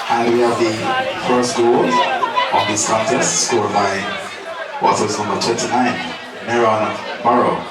And we have the first goal of this contest, scored by Waters number 29, Meron Barrow.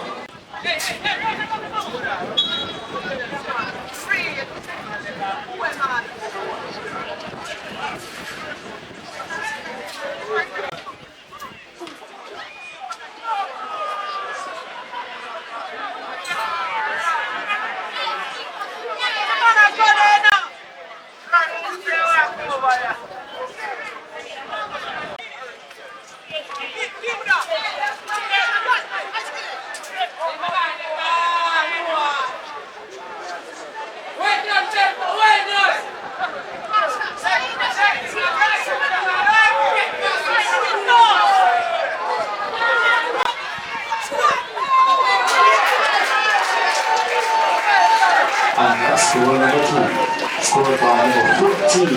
And that's goal number 2, scored by number 14,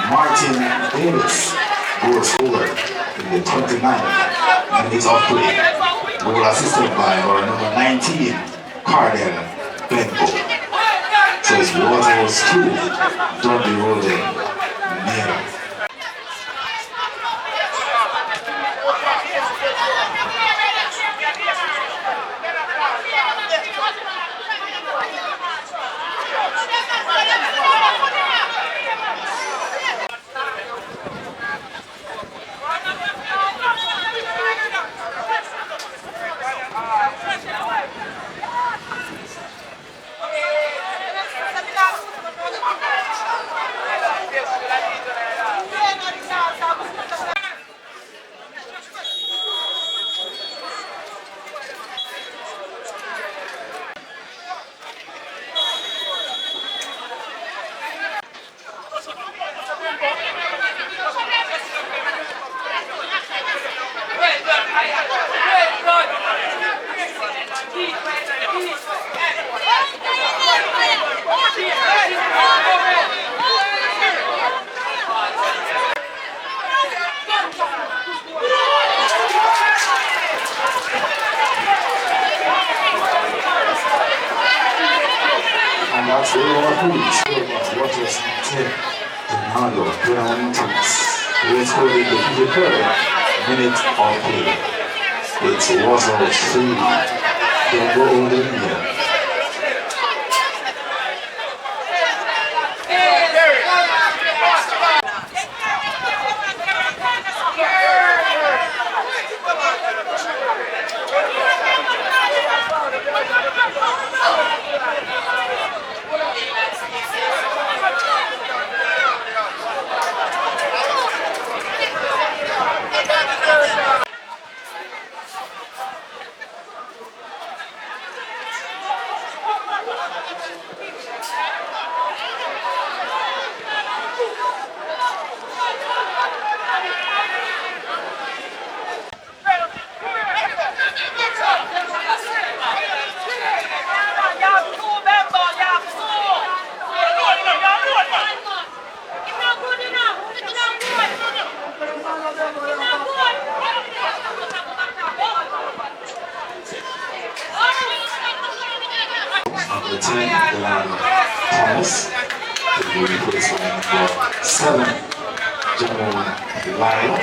Martin Davis, goal scorer in the 29th minute of play. Goal assisted by our number 19, Cardell Benko. So it's Waters 2, Dundee Rolling, Nero. And that's the over Waters 10, Ronaldo, 21 points. He scored in the 53rd minute of play. It's Waters 3, the Golden Year. the 10, Delaney Thomas. The replacement number 7, Jamon Lyle.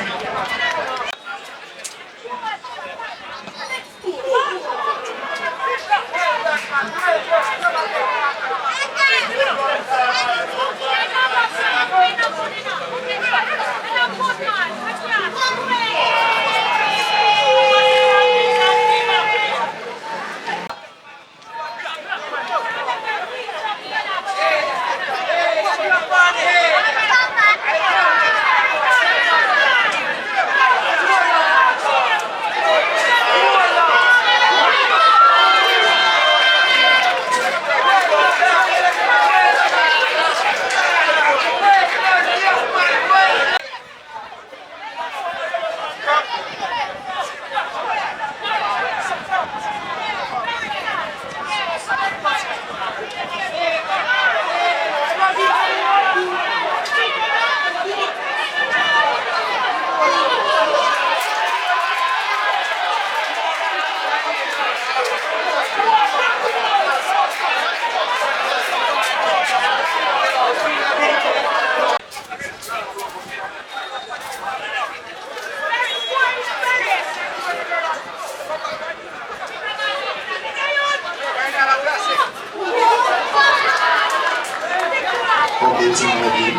Updating again,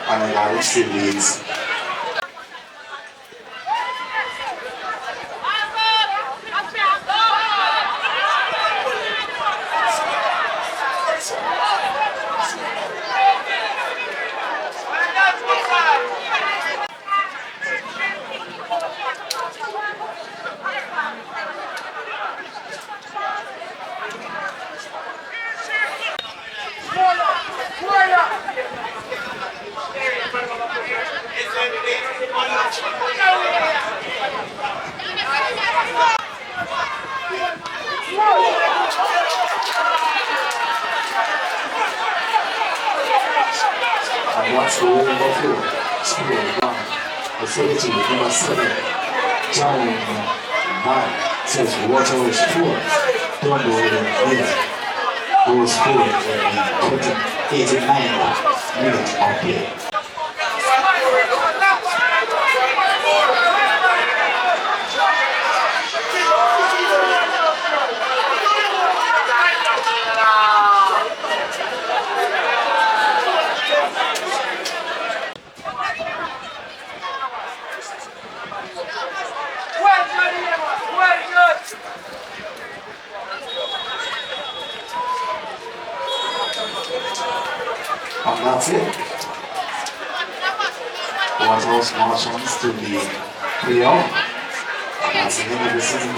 and I still leads. And watch the way number 4, School 1, the 32, number 7, John 9, says water is poor, don't go in either. Goes forward in the 89 minutes of play. And that's it. Waterhouse Marshals to the playoff. That's the end of the season.